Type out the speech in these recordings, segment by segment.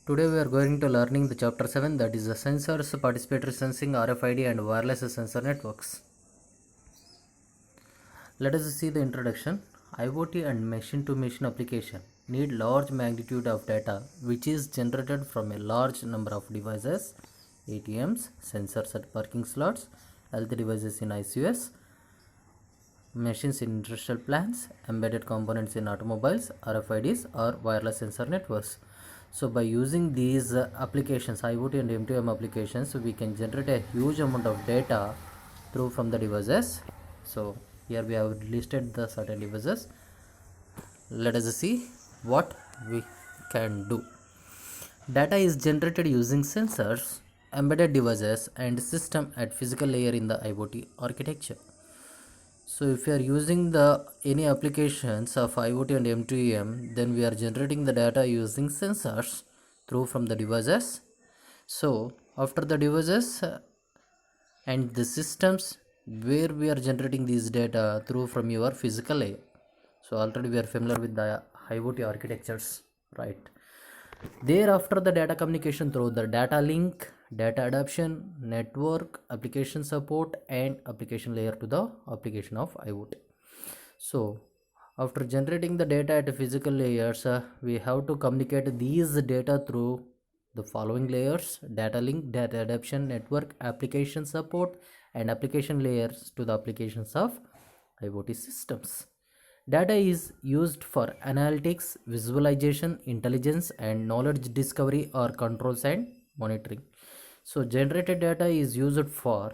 Today we are going to learning the chapter 7, that is the sensors, participatory sensing, RFID and wireless sensor networks. Let us see the introduction. IoT and machine to machine application need large magnitude of data which is generated from a large number of devices, ATMs, sensors at parking slots, health devices in ICUs, machines in industrial plants, embedded components in automobiles, RFIDs or wireless sensor networks. So by using these applications, IoT and M2M applications, we can generate a huge amount of data through from the devices. So here we have listed the certain devices. Let us see what we can do. Data is generated using sensors, embedded devices and system at physical layer in the IoT architecture. So if you are using the any applications of IoT and M2M, then we are generating the data using sensors through from the devices. So after the devices and the systems where we are generating these data through from your physical layer. So already we are familiar with the IoT architectures, right? Thereafter the data communication through the data link, data adoption, network, application support and application layer to the application of IoT. So after generating the data at physical layers, we have to communicate these data through the following layers: data link, data adoption, network, application support and application layers to the applications of IoT systems. Data is used for analytics, visualization, intelligence and knowledge discovery or controls and monitoring. So generated data is used for,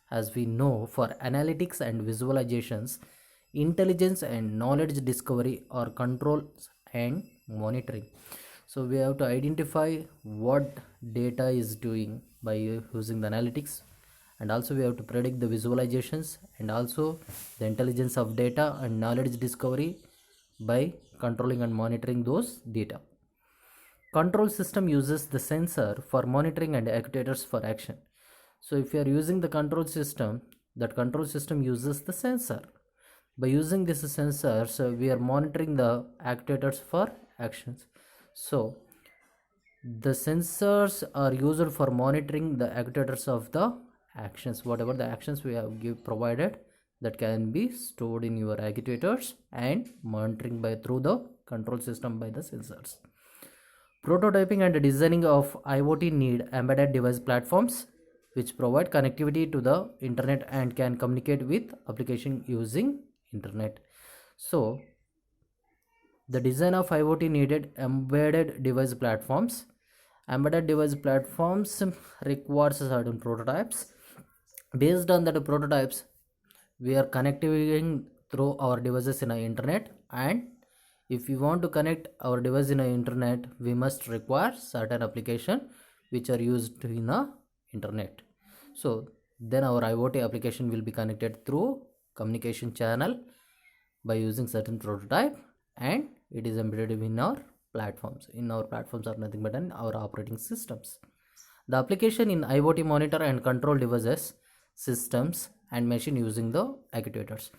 as we know, for analytics and visualizations, intelligence and knowledge discovery or controls and monitoring. So we have to identify what data is doing by using the analytics, and also we have to predict the visualizations and also the intelligence of data and knowledge discovery by controlling and monitoring those data. Control system uses the sensor for monitoring and actuators for action. So if you are using the control system, that control system uses the sensor. By using this sensor, so we are monitoring the actuators for actions. So the sensors are used for monitoring the actuators of the actions. Whatever the actions we have provided, that can be stored in your actuators and monitoring by through the control system by the sensors. Prototyping and designing of IoT need embedded device platforms which provide connectivity to the internet and can communicate with application using internet. So the design of IoT needed embedded device platforms. Embedded device platforms requires certain prototypes. Based on that prototypes, we are connecting through our devices in the internet, and if we want to connect our device in the internet, we must require certain application which are used in the internet. So then our IoT application will be connected through communication channel by using certain prototype, and it is embedded in our platforms. In our platforms are nothing but in our operating systems. The application in IoT monitor and control devices, systems and machine using the actuators.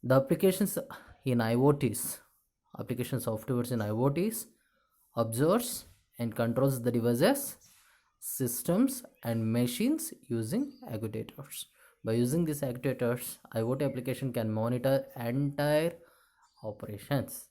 The applications in IoTs, application softwares in IoTs observes and controls the devices, systems and machines using actuators. By using these actuators, IoT application can monitor entire operations.